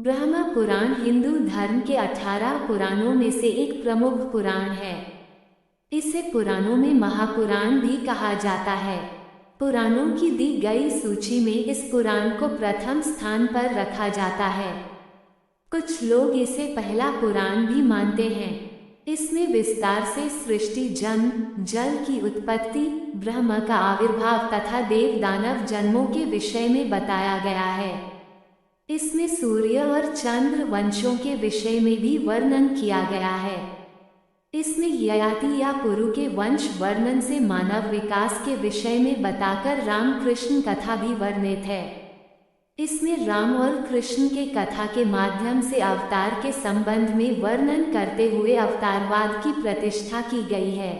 ब्रह्म पुराण हिंदू धर्म के 18 पुराणों में से एक प्रमुख पुराण है। इसे पुराणों में महापुराण भी कहा जाता है। पुराणों की दी गई सूची में इस पुराण को प्रथम स्थान पर रखा जाता है। कुछ लोग इसे पहला पुराण भी मानते हैं। इसमें विस्तार से सृष्टि, जन्म, जल की उत्पत्ति, ब्रह्म का आविर्भाव तथा देव दानव जन्मों के विषय में बताया गया है। इसमें सूर्य और चंद्र वंशों के विषय में भी वर्णन किया गया है। इसमें ययाति या पुरु के वंश वर्णन से मानव विकास के विषय में बताकर राम कृष्ण कथा भी वर्णित है। इसमें राम और कृष्ण के कथा के माध्यम से अवतार के संबंध में वर्णन करते हुए अवतारवाद की प्रतिष्ठा की गई है।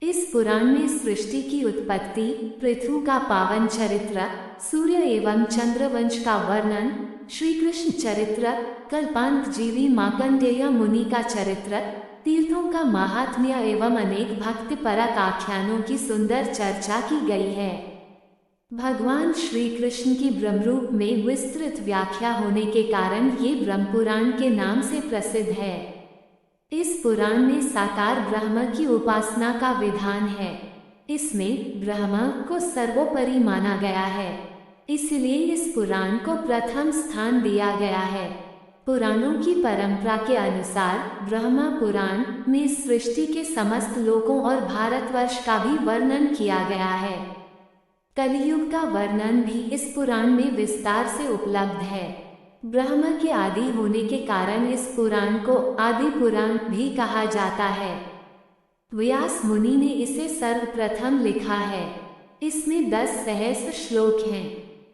इस पुराण में सृष्टि की उत्पत्ति, पृथ्वी का पावन चरित्र, सूर्य एवं चंद्रवंश का वर्णन, श्री कृष्ण चरित्र, कल्पांत जीवी मार्कंडेय मुनि का चरित्र, तीर्थों का महात्म्य एवं अनेक भक्तिपरक आख्यानों की सुंदर चर्चा की गई है। भगवान श्री कृष्ण की ब्रह्मरूप में विस्तृत व्याख्या होने के कारण ये ब्रह्मपुराण के नाम से प्रसिद्ध है। इस पुराण में साकार ब्रह्म की उपासना का विधान है। इसमें ब्रह्म को सर्वोपरि माना गया है, इसलिए इस पुराण को प्रथम स्थान दिया गया है। पुराणों की परंपरा के अनुसार ब्रह्म पुराण में सृष्टि के समस्त लोकों और भारतवर्ष का भी वर्णन किया गया है। कलियुग का वर्णन भी इस पुराण में विस्तार से उपलब्ध है। ब्रह्म के आदि होने के कारण इस पुराण को आदि पुराण भी कहा जाता है। व्यास मुनि ने इसे सर्वप्रथम लिखा है। इसमें 10 सहस्र श्लोक हैं।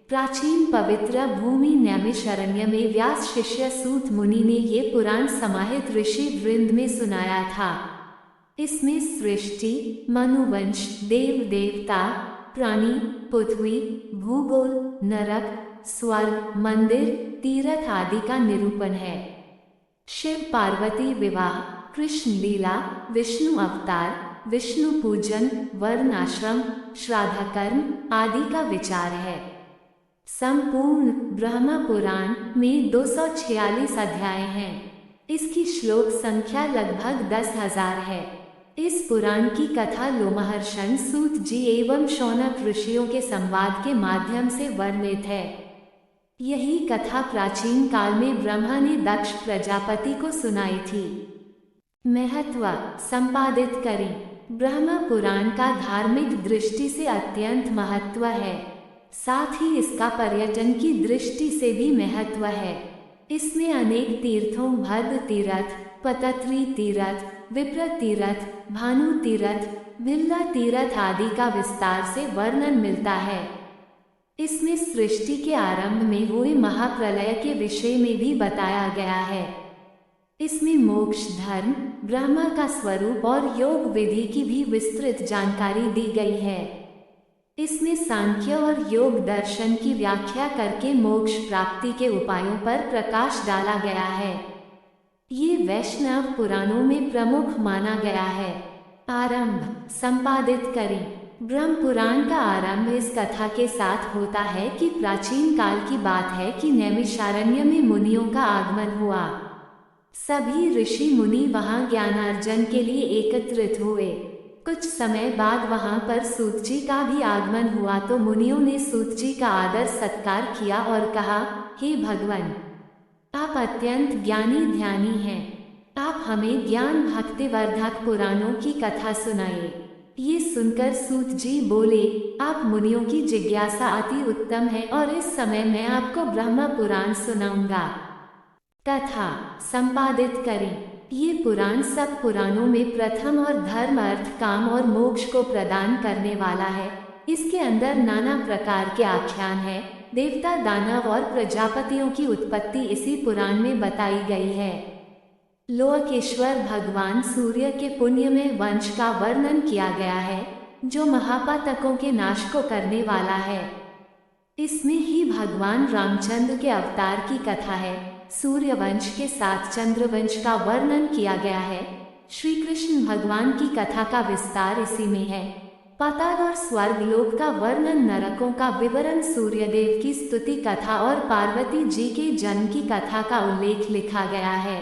प्राचीन पवित्र भूमि नैमिषारण्य में व्यास शिष्य सूत मुनि ने ये पुराण समाहित ऋषि वृंद में सुनाया था। इसमें सृष्टि, मनुवंश, देव देवता, प्राणी, पृथ्वी, भूगोल, नरक, स्वर्ग, मंदिर, तीर्थ आदि का निरूपण है। शिव पार्वती विवाह, कृष्ण लीला, विष्णु अवतार, विष्णु पूजन, वर्ण आश्रम, श्राद्ध कर्म आदि का विचार है। संपूर्ण ब्रह्म पुराण में 246 अध्याय हैं। इसकी श्लोक संख्या लगभग 10,000 है। इस पुराण की कथा लोमहर्षण सूत जी एवं शौनक ऋषियों के संवाद के माध्यम से वर्णित है। यही कथा प्राचीन काल में ब्रह्मा ने दक्ष प्रजापति को सुनाई थी। महत्व संपादित करें। ब्रह्म पुराण का धार्मिक दृष्टि से अत्यंत महत्व है, साथ ही इसका पर्यटन की दृष्टि से भी महत्व है। इसमें अनेक तीर्थों, भद्र तीर्थ, पतत्री तीर्थ, विप्र तीर्थ, भानु तीर्थ, भिल्ला तीर्थ आदि का विस्तार से वर्णन मिलता है। इसमें सृष्टि के आरंभ में हुए महाप्रलय के विषय में भी बताया गया है। इसमें मोक्ष, धर्म, ब्रह्म का स्वरूप और योग विधि की भी विस्तृत जानकारी दी गई है। इसमें सांख्य और योग दर्शन की व्याख्या करके मोक्ष प्राप्ति के उपायों पर प्रकाश डाला गया है। ये वैष्णव पुराणों में प्रमुख माना गया है। आरंभ संपादित करें। ब्रह्म पुराण का आरंभ इस कथा के साथ होता है कि प्राचीन काल की बात है कि नैमिषारण्य में मुनियों का आगमन हुआ। सभी ऋषि मुनि वहां ज्ञानार्जन के लिए एकत्रित हुए। कुछ समय बाद वहां पर सूत जी का भी आगमन हुआ तो मुनियों ने सूत जी का आदर सत्कार किया और कहा, हे भगवान, आप अत्यंत ज्ञानी ध्यानी हैं। आप हमें ज्ञान भक्तिवर्धक पुराणों की कथा सुनाइए। ये सुनकर सूत जी बोले, आप मुनियों की जिज्ञासा अति उत्तम है और इस समय मैं आपको ब्रह्म पुराण सुनाऊंगा। कथा संपादित करें। ये पुराण सब पुराणों में प्रथम और धर्म, अर्थ, काम और मोक्ष को प्रदान करने वाला है। इसके अंदर नाना प्रकार के आख्यान हैं। देवता, दानव और प्रजापतियों की उत्पत्ति इसी पुराण में बताई गई है। लोकेश्वर भगवान सूर्य के पुण्यमय वंश का वर्णन किया गया है, जो महापातकों के नाश को करने वाला है। इसमें ही भगवान रामचंद्र के अवतार की कथा है। सूर्य वंश के साथ चंद्रवंश का वर्णन किया गया है। श्री कृष्ण भगवान की कथा का विस्तार इसी में है। पाताल और स्वर्गलोक का वर्णन, नरकों का विवरण, सूर्यदेव की स्तुति कथा और पार्वती जी के जन्म की कथा का उल्लेख लिखा गया है।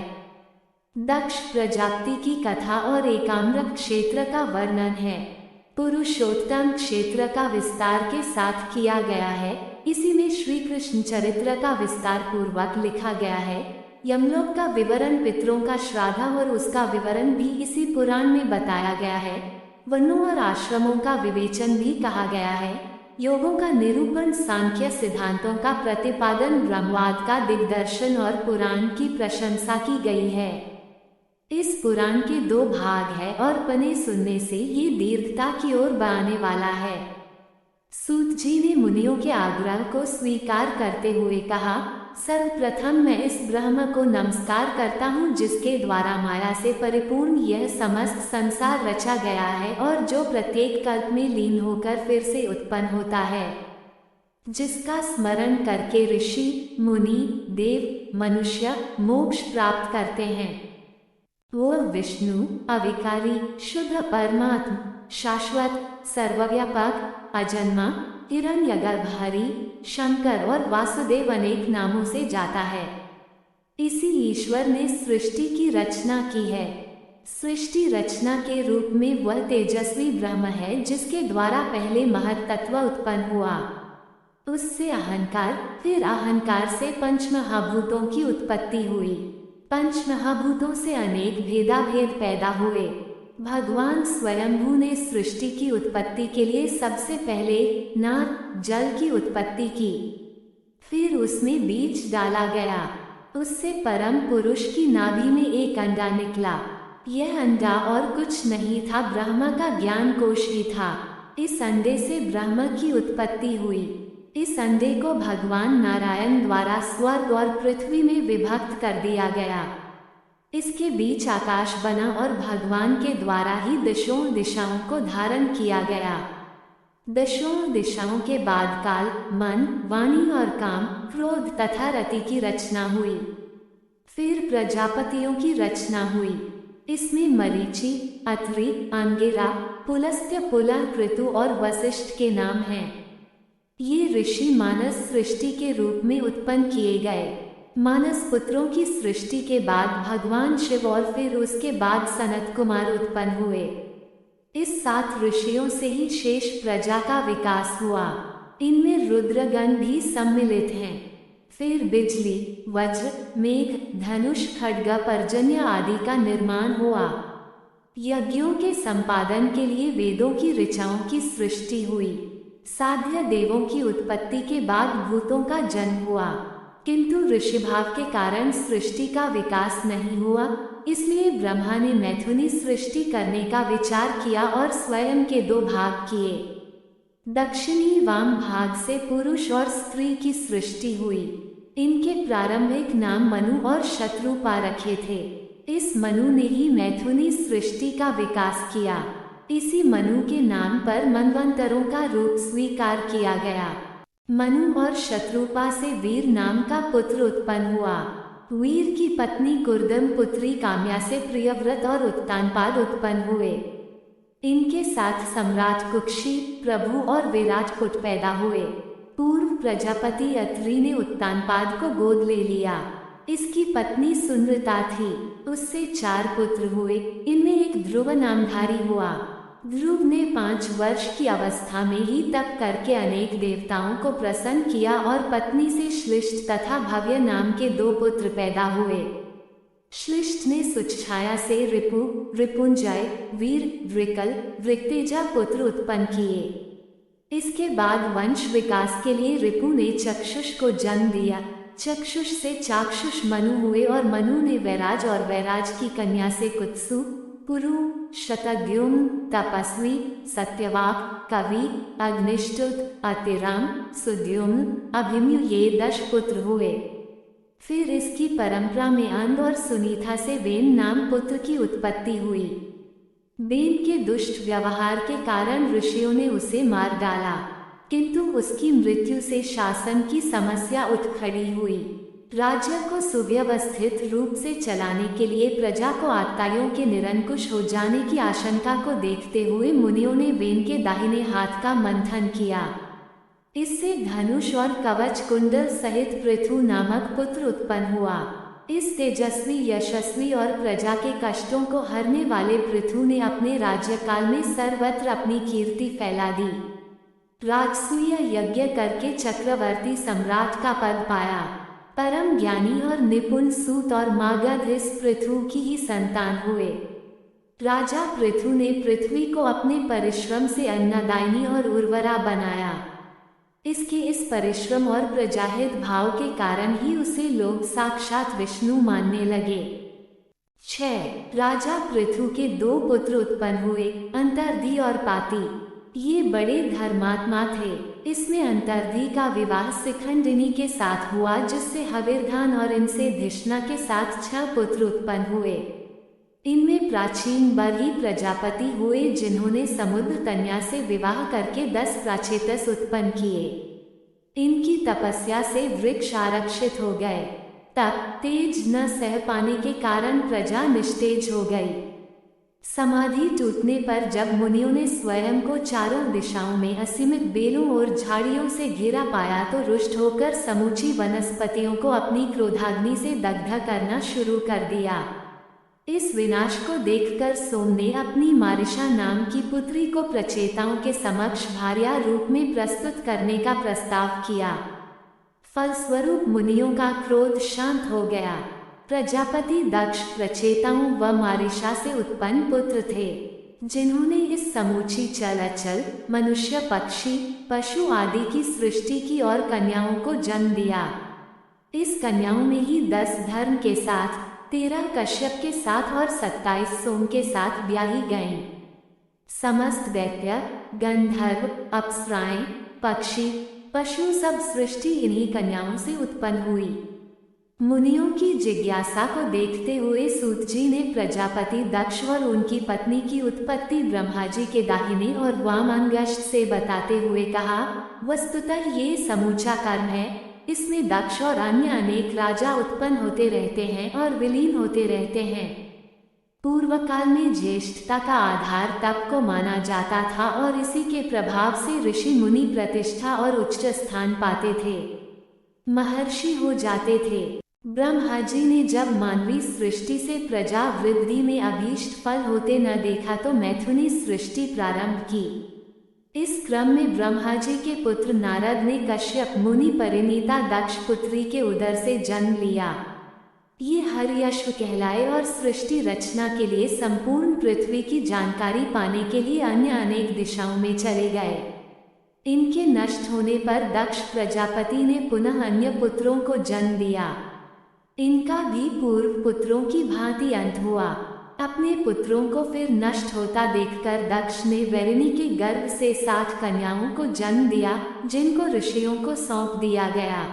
दक्ष प्रजापति की कथा और एकाम्र क्षेत्र का वर्णन है। पुरुषोत्तम क्षेत्र का विस्तार के साथ किया गया है। इसी में श्री कृष्ण चरित्र का विस्तार पूर्वक लिखा गया है। यमलोक का विवरण, पितरों का श्राद्ध और उसका विवरण भी इसी पुराण में बताया गया है। वर्णों और आश्रमों का विवेचन भी कहा गया है। योगों का निरूपण, सांख्य सिद्धांतों का प्रतिपादन, ब्रह्मवाद का दिग्दर्शन और पुराण की प्रशंसा की गई है। इस पुराण के 2 भाग है और पने सुनने से ये दीर्घता की ओर बढ़ने वाला है। सूत जी ने मुनियों के आग्रह को स्वीकार करते हुए कहा, सर्वप्रथम मैं इस ब्रह्म को नमस्कार करता हूँ जिसके द्वारा माया से परिपूर्ण यह समस्त संसार रचा गया है और जो प्रत्येक कल्प में लीन होकर फिर से उत्पन्न होता है, जिसका स्मरण करके ऋषि, मुनि, देव, मनुष्य मोक्ष प्राप्त करते हैं। वो विष्णु, अविकारी, शुद्ध परमात्मा, शाश्वत, सर्वव्यापक, अजन्मा, हिरण्यगर्भहरि, शंकर और वासुदेव अनेक नामों से जाता है। इसी ईश्वर ने सृष्टि की रचना की है। सृष्टि रचना के रूप में वह तेजस्वी ब्रह्म है जिसके द्वारा पहले महत तत्व उत्पन्न हुआ, उससे अहंकार, फिर अहंकार से पंचमहाभूतों की उत्पत्ति हुई। पंचमहाभूतों से अनेक भेदाभेद पैदा हुए। भगवान स्वयंभू ने सृष्टि की उत्पत्ति के लिए सबसे पहले नाद, जल की उत्पत्ति की, फिर उसमें बीज डाला गया, उससे परम पुरुष की नाभि में एक अंडा निकला। यह अंडा और कुछ नहीं था, ब्रह्मा का ज्ञान कोश ही था। इस अंडे से ब्रह्म की उत्पत्ति हुई। इस अंडे को भगवान नारायण द्वारा स्वर्ग और पृथ्वी में विभक्त कर दिया गया। इसके बीच आकाश बना और भगवान के द्वारा ही दशों दिशाओं को धारण किया गया। दशों दिशाओं के बाद काल, मन, वाणी और काम, क्रोध तथा रति की रचना हुई। फिर प्रजापतियों की रचना हुई। इसमें मरीचि, अत्रि, अंगिरा, पुलस्त्य, पुलह, कृतु और वशिष्ठ के नाम हैं। ये ऋषि मानस सृष्टि के रूप में उत्पन्न किए गए। मानस पुत्रों की सृष्टि के बाद भगवान शिव और फिर उसके बाद सनत कुमार उत्पन्न हुए। इस 7 ऋषियों से ही शेष प्रजा का विकास हुआ। इनमें रुद्रगण भी सम्मिलित हैं। फिर बिजली, वज्र, मेघ, धनुष, खड्ग, पर्जन्य आदि का निर्माण हुआ। यज्ञों के संपादन के लिए वेदों की ऋचाओं की सृष्टि हुई। साध्य देवों की उत्पत्ति के बाद भूतों का जन्म हुआ, किंतु ऋषिभाव के कारण सृष्टि का विकास नहीं हुआ। इसलिए ब्रह्मा ने मैथुनी सृष्टि करने का विचार किया और स्वयं के 2 भाग किए। दक्षिणी वाम भाग से पुरुष और स्त्री की सृष्टि हुई। इनके प्रारंभिक नाम मनु और शत्रुपा रखे थे। इस मनु ने ही मैथुनी सृष्टि का विकास किया। इसी मनु के नाम पर मनवंतरों का रूप स्वीकार किया गया। मनु और शत्रुपा से वीर नाम का पुत्र उत्पन्न हुआ। वीर की पत्नी कुर्दम पुत्री काम्या से प्रियव्रत और उत्तानपाद उत्पन्न हुए। इनके साथ सम्राट कुक्षी, प्रभु और विराटपुट पैदा हुए। पूर्व प्रजापति अत्रि ने उत्तानपाद को गोद ले लिया। इसकी पत्नी सुनृता थी, उससे 4 पुत्र हुए। इनमें एक ध्रुव नामधारी हुआ। ध्रुव ने 5 वर्ष की अवस्था में ही तप करके अनेक देवताओं को प्रसन्न किया और पत्नी से श्लिष्ट तथा भव्य नाम के 2 पुत्र पैदा हुए। श्लिष्ट ने सुच्छाया से रिपु, रिपुंजय, वीर, वृकल, वृक्तेजा पुत्र उत्पन्न किए। इसके बाद वंश विकास के लिए रिपु ने चक्षुष को जन्म दिया। चक्षुष से चाक्षुष मनु हुए और मनु ने वैराज और वैराज की कन्या से कुत्सु, पुरु, शतद्युम्न, तपस्वी, सत्यवाक, कवि, अग्निष्टुत, अतिराम, सुद्युम्न, अभिमन्यु ये 10 पुत्र हुए। फिर इसकी परंपरा में अंध और सुनीता से बेन नाम पुत्र की उत्पत्ति हुई। बेन के दुष्ट व्यवहार के कारण ऋषियों ने उसे मार डाला, किंतु उसकी मृत्यु से शासन की समस्या उठ खड़ी हुई। राज्य को सुव्यवस्थित रूप से चलाने के लिए प्रजा को आतताइयों के निरंकुश हो जाने की आशंका को देखते हुए मुनियों ने वेन के दाहिने हाथ का मंथन किया। इससे धनुष और कवच कुंडल सहित पृथु नामक पुत्र उत्पन्न हुआ। इस तेजस्वी, यशस्वी और प्रजा के कष्टों को हरने वाले पृथु ने अपने राज्यकाल में सर्वत्र अपनी कीर्ति फैला दी। राजसूय यज्ञ करके चक्रवर्ती सम्राट का पद पाया। परम ज्ञानी और निपुण सूत और मागध इस पृथु की ही संतान हुए। राजा पृथु ने पृथ्वी को अपने परिश्रम से अन्नदायिनी और उर्वरा बनाया। इसके इस परिश्रम और प्रजाहित भाव के कारण ही उसे लोग साक्षात विष्णु मानने लगे। 6. राजा पृथु के 2 पुत्र उत्पन्न हुए, अंतर्धी और पाती। ये बड़े धर्मात्मा थे। इसमें अंतर्धी का विवाह शिखंडिनी के साथ हुआ, जिससे हविर्धान और इनसे धिष्णा के साथ 6 पुत्र उत्पन्न हुए। इनमें प्राचीन बरही प्रजापति हुए, जिन्होंने समुद्र तन्या से विवाह करके 10 प्राचेतस उत्पन्न किए। इनकी तपस्या से वृक्ष आरक्षित हो गए। तप तेज न सह पाने के कारण प्रजा निस्तेज हो गई। समाधि टूटने पर जब मुनियों ने स्वयं को चारों दिशाओं में असीमित बेलों और झाड़ियों से घिरा पाया, तो रुष्ट होकर समूची वनस्पतियों को अपनी क्रोधाग्नि से दग्ध करना शुरू कर दिया। इस विनाश को देखकर सोम ने अपनी मारिशा नाम की पुत्री को प्रचेताओं के समक्ष भार्या रूप में प्रस्तुत करने का प्रस्ताव किया। फलस्वरूप मुनियों का क्रोध शांत हो गया। प्रजापति दक्ष प्रचेताओं व मारिशा से उत्पन्न पुत्र थे, जिन्होंने इस समूची चल अचल मनुष्य, पक्षी, पशु आदि की सृष्टि की और कन्याओं को जन्म दिया। इस कन्याओं में ही 10 धर्म के साथ, 13 कश्यप के साथ और 27 सोम के साथ ब्याही गईं। समस्त दैत्य, गंधर्व, अप्सराएं, पक्षी, पशु सब सृष्टि इन्हीं कन्याओं से उत्पन्न हुई। मुनियों की जिज्ञासा को देखते हुए सूत जी ने प्रजापति दक्ष और उनकी पत्नी की उत्पत्ति ब्रह्मा जी के दाहिने और वाम अंगुष्ठ से बताते हुए कहा, वस्तुतः ये समूचा कर्म है। इसमें दक्ष और अन्य अनेक राजा उत्पन्न होते रहते हैं और विलीन होते रहते हैं। पूर्व काल में ज्येष्ठता का आधार तप को माना जाता था और इसी के प्रभाव से ऋषि मुनि प्रतिष्ठा और उच्च स्थान पाते थे, महर्षि हो जाते थे। ब्रह्मा जी ने जब मानवीय सृष्टि से प्रजा वृद्धि में अभीष्ट फल होते न देखा, तो मैथुनी सृष्टि प्रारंभ की। इस क्रम में ब्रह्मा जी के पुत्र नारद ने कश्यप मुनि परिणीता दक्ष पुत्री के उदर से जन्म लिया। ये हर्यश्व कहलाए और सृष्टि रचना के लिए संपूर्ण पृथ्वी की जानकारी पाने के लिए अन्य अनेक दिशाओं में चले गए। इनके नष्ट होने पर दक्ष प्रजापति ने पुनः अन्य पुत्रों को जन्म दिया। इनका भी पूर्व पुत्रों की भांति अंत हुआ। अपने पुत्रों को फिर नष्ट होता देखकर दक्ष ने वैरिणी के गर्भ से 60 कन्याओं को जन्म दिया, जिनको ऋषियों को सौंप दिया गया।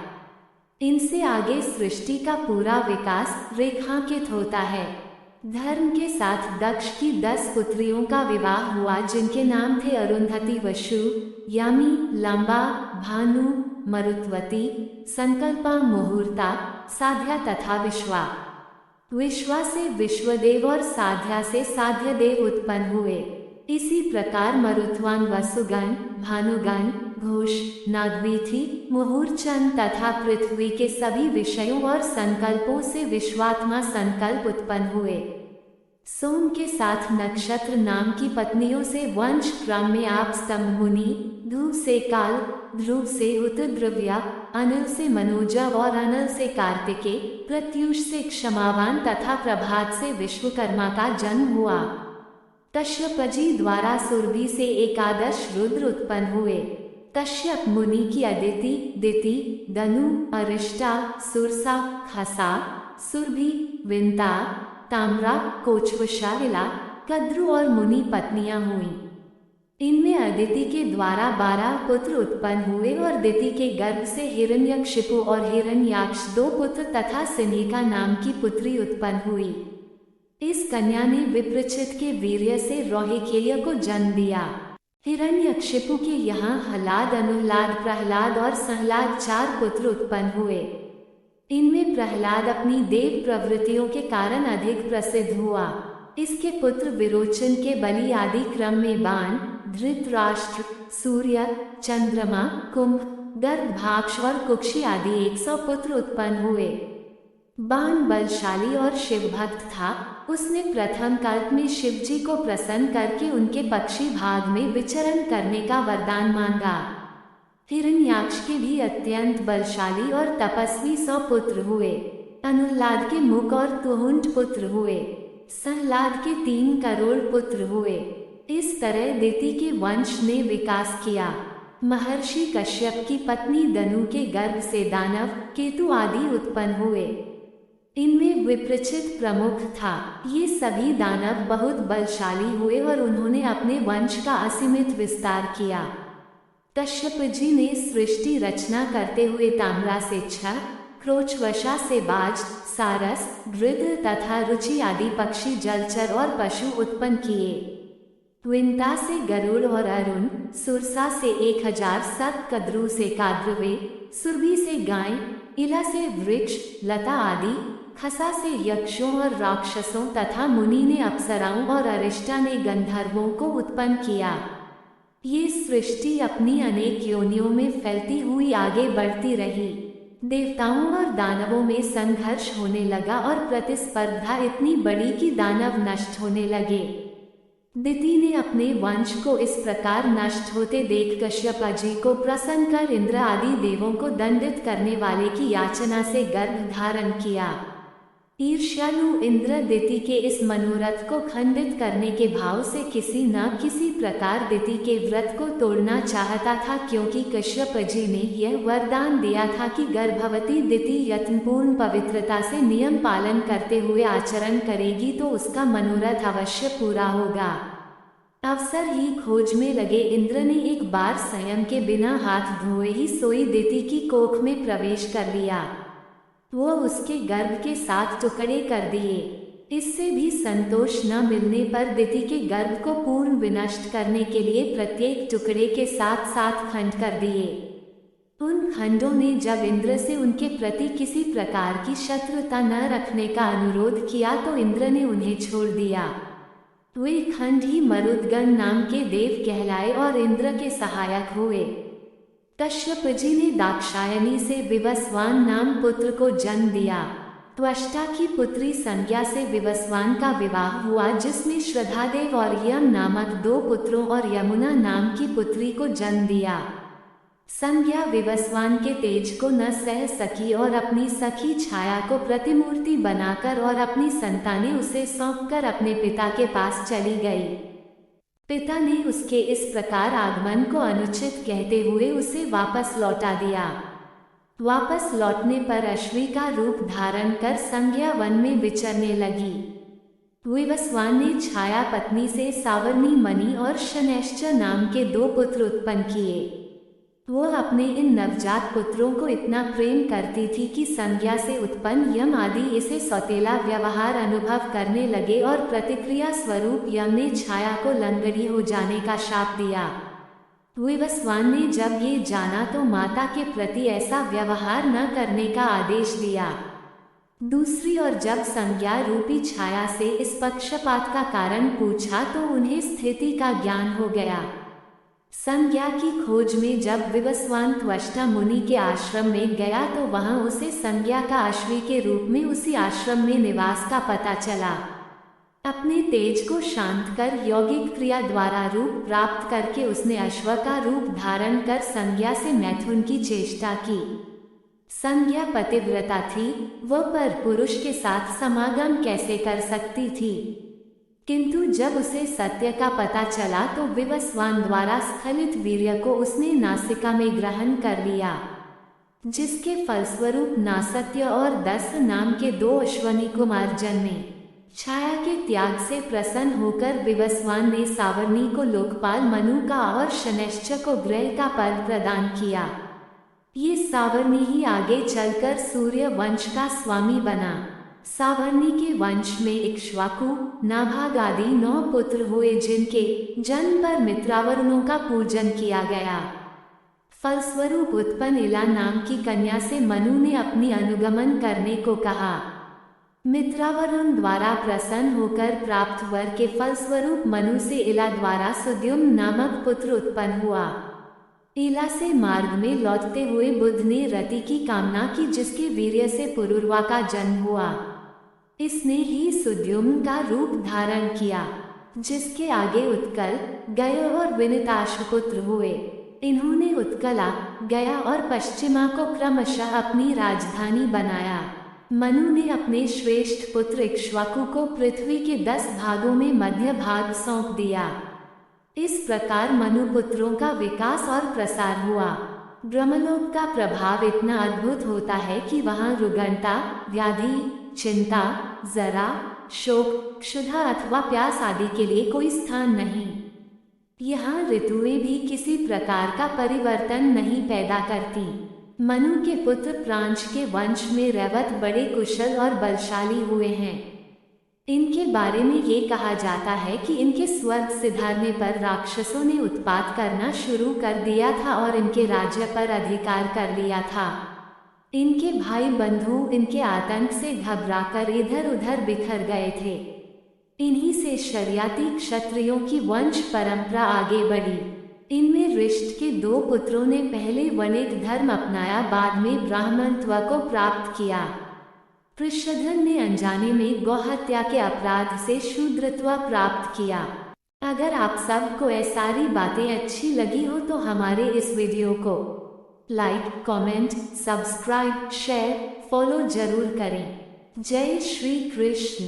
इनसे आगे सृष्टि का पूरा विकास रेखांकित होता है। धर्म के साथ दक्ष की 10 पुत्रियों का विवाह हुआ, जिनके नाम थे अरुंधति, वशु, यामी, लंबा, भानु, मरुत्वती, संकल्पा, मुहूर्ता, साध्या तथा विश्वा। विश्वा से विश्वदेव और साध्या से साध्यदेव उत्पन्न हुए। इसी प्रकार मरुत्वान वसुगण, भानुगण, घोष, नागवीथी, मुहूर्चन तथा पृथ्वी के सभी विषयों और संकल्पों से विश्वात्मा संकल्प उत्पन्न हुए। सोम के साथ नक्षत्र नाम की पत्नियों से वंश क्रम में आप स्तंभ मुनि, धू से काल, ध्रुव से हुतद्रव्या, अनिल से मनोजा और अनल से कार्तिके, प्रत्युष से क्षमावान तथा प्रभात से विश्वकर्मा का जन्म हुआ। कश्यप जी द्वारा सुरभि से एकादश रुद्र उत्पन्न हुए। कश्यप मुनि की अदिति, दिति, दनु, अरिष्टा, सुरसा, खसा, सुरभि, विंता, ताम्रा, कोचवशालिला, कद्रु और मुनि पत्नियां हुईं। इनमें अदिति के द्वारा 12 पुत्र उत्पन्न हुए और दिति के गर्भ से हिरण्यकशिपु और हिरण्याक्ष 2 पुत्र तथा सिन्हिका नाम की पुत्री उत्पन्न हुई। इस कन्या ने विप्रचित के वीर्य से रोहिकेय को जन्म दिया। हिरण्यकशिपु के यहाँ हलाद, अनुहलाद, प्रहलाद और सहलाद 4 पुत्र उत्पन्न हुए। इनमें प्रहलाद अपनी देव प्रवृत्तियों के कारण अधिक प्रसिद्ध हुआ। इसके पुत्र विरोचन के बलि आदि क्रम में बाण, धृतराष्ट्र, सूर्य, चंद्रमा, कुंभ, गर्भाक्ष और कुक्षी आदि 100 पुत्र उत्पन्न हुए। बाण बलशाली और शिवभक्त था। उसने प्रथम कल्प में शिवजी को प्रसन्न करके उनके पक्षी भाग में विचरण करने का वरदान मांगा। हिरण्याक्ष के भी अत्यंत बलशाली और तपस्वी 100 पुत्र हुए। अनुल्लाद के मुख और तुहुंड पुत्र हुए। संलाद के 3 करोड़ पुत्र हुए। इस तरह दिति के वंश ने विकास किया। महर्षि कश्यप की पत्नी दनु के गर्भ से दानव, केतु आदि उत्पन्न हुए। इनमें विप्रचित प्रमुख था। ये सभी दानव बहुत बलशाली हुए और उन्होंने अपने वंश का असीमित विस्तार किया। कश्यप जी ने सृष्टि रचना करते हुए ताम्रा से छह, क्रोचवशा से बाज, सारस, गृध्र तथा रुचि आदि पक्षी, जलचर और पशु उत्पन्न किए। विंता से गरुड़ और अरुण, सुरसा से 1000, सतकद्रु से काद्रवे, सुरभि से गाय, इला से वृक्ष, लता आदि, खसा से यक्षों और राक्षसों तथा मुनि ने अप्सराओं और अरिष्टा ने गंधर्वों को उत्पन्न किया। ये सृष्टि अपनी अनेक योनियों में फैलती हुई आगे बढ़ती रही। देवताओं और दानवों में संघर्ष होने लगा और प्रतिस्पर्धा इतनी बड़ी कि दानव नष्ट होने लगे। दिति ने अपने वंश को इस प्रकार नष्ट होते देख कश्यप जी को प्रसन्न कर इंद्र आदि देवों को दंडित करने वाले की याचना से गर्भ धारण किया। ईर्ष्यालु इंद्र दिति के इस मनोरथ को खंडित करने के भाव से किसी न किसी प्रकार दिति के व्रत को तोड़ना चाहता था, क्योंकि कश्यप जी ने यह वरदान दिया था कि गर्भवती दिति यत्नपूर्ण पवित्रता से नियम पालन करते हुए आचरण करेगी तो उसका मनोरथ अवश्य पूरा होगा। अवसर ही खोज में लगे इंद्र ने एक बार संयम के बिना हाथ धोए ही सोई दिति की कोख में प्रवेश कर लिया। वो उसके गर्भ के 7 टुकड़े कर दिए। इससे भी संतोष न मिलने पर दिति के गर्भ को पूर्ण विनष्ट करने के लिए प्रत्येक टुकड़े के 7 खंड कर दिए। उन खंडों ने जब इंद्र से उनके प्रति किसी प्रकार की शत्रुता न रखने का अनुरोध किया तो इंद्र ने उन्हें छोड़ दिया। वे खंड ही मरुदगण नाम के देव कहलाए और इंद्र के सहायक हुए। कश्यप जी ने दाक्षायणी से विवस्वान नाम पुत्र को जन्म दिया। त्वष्टा की पुत्री संज्ञा से विवस्वान का विवाह हुआ, जिसमें श्रद्धादेव और यम नामक 2 पुत्रों और यमुना नाम की पुत्री को जन्म दिया। संज्ञा विवस्वान के तेज को न सह सकी और अपनी सखी छाया को प्रतिमूर्ति बनाकर और अपनी संतानें उसे सौंपकर अपने पिता के पास चली गई। पिता ने उसके इस प्रकार आगमन को अनुचित कहते हुए उसे वापस लौटा दिया। वापस लौटने पर अश्वी का रूप धारण कर संज्ञा वन में विचरने लगी। विवस्वान ने छाया पत्नी से सावर्णी मणि और शनैश्चर नाम के 2 पुत्र उत्पन्न किए। वो अपने इन नवजात पुत्रों को इतना प्रेम करती थी कि संज्ञा से उत्पन्न यम आदि इसे सौतेला व्यवहार अनुभव करने लगे और प्रतिक्रिया स्वरूप यम ने छाया को लंगड़ी हो जाने का शाप दिया। विवस्वान ने जब ये जाना तो माता के प्रति ऐसा व्यवहार न करने का आदेश दिया। दूसरी ओर जब संज्ञा रूपी छाया से इस पक्षपात का कारण पूछा तो उन्हें स्थिति का ज्ञान हो गया। संज्ञा की खोज में जब विवस्वान त्वष्टा मुनि के आश्रम में गया तो वहां उसे संज्ञा का अश्वी के रूप में उसी आश्रम में निवास का पता चला। अपने तेज को शांत कर यौगिक क्रिया द्वारा रूप प्राप्त करके उसने अश्व का रूप धारण कर संज्ञा से मैथुन की चेष्टा की। संज्ञा पतिव्रता थी, वह पर पुरुष के साथ समागम कैसे कर सकती थी? किंतु जब उसे सत्य का पता चला तो विवस्वान द्वारा स्खलित वीर्य को उसने नासिका में ग्रहण कर लिया, जिसके फलस्वरूप नासत्य और दस नाम के 2 अश्वनी कुमार जन्मे। छाया के त्याग से प्रसन्न होकर विवस्वान ने सावर्णी को लोकपाल मनु का और शनैश्चर को ग्रह का पद प्रदान किया। ये सावर्णी ही आगे चलकर सूर्य वंश का स्वामी बना। सावर्णी के वंश में इक्ष्वाकु, नाभाग आदि 9 पुत्र हुए, जिनके जन्म पर मित्रावरुणों का पूजन किया गया। फलस्वरूप उत्पन्न इला नाम की कन्या से मनु ने अपनी अनुगमन करने को कहा। मित्रावरुण द्वारा प्रसन्न होकर प्राप्त वर के फलस्वरूप मनु से इला द्वारा सुद्युम्न नामक पुत्र उत्पन्न हुआ। इला से मार्ग में लौटते हुए बुध ने रति की कामना की, जिसके वीर्य से पुरुरवा का जन्म हुआ। इसने ही सुद्युम्न का रूप धारण किया, जिसके आगे उत्कल, गया और विनिताशपुत्र हुए। इन्होंने उत्कला, गया और पश्चिमा को क्रमशः अपनी राजधानी बनाया। मनु ने अपने श्रेष्ठ पुत्र इक्ष्वाकु को पृथ्वी के 10 भागों में मध्य भाग सौंप दिया। इस प्रकार मनुपुत्रों का विकास और प्रसार हुआ। ब्रह्मलोक का प्रभाव इतना अद्भुत होता है कि वहाँ रुग्णता, व्याधि, चिंता, जरा, शोक, क्षुधा अथवा प्यास आदि के लिए कोई स्थान नहीं। यहाँ ऋतुएं भी किसी प्रकार का परिवर्तन नहीं पैदा करती। मनु के पुत्र प्रांश के वंश में रैवत बड़े कुशल और बलशाली हुए हैं। इनके बारे में ये कहा जाता है कि इनके स्वर्ग सिधारने पर राक्षसों ने उत्पात करना शुरू कर दिया था और इनके राज्य पर अधिकार कर लिया था। इनके भाई बंधु इनके आतंक से घबराकर इधर उधर बिखर गए थे। इन्हीं से शर्याती क्षत्रियों की वंश परंपरा आगे बढ़ी। इनमें ऋष्ट के 2 पुत्रों ने पहले वणिक धर्म अपनाया, बाद में ब्राह्मणत्व को प्राप्त किया। पृषधन ने अनजाने में गौहत्या के अपराध से शूद्रत्व प्राप्त किया। अगर आप सबको ये सारी बातें अच्छी लगी हो तो हमारे इस वीडियो को like, comment, subscribe, share, follow जरूर करें। जय श्री कृष्ण।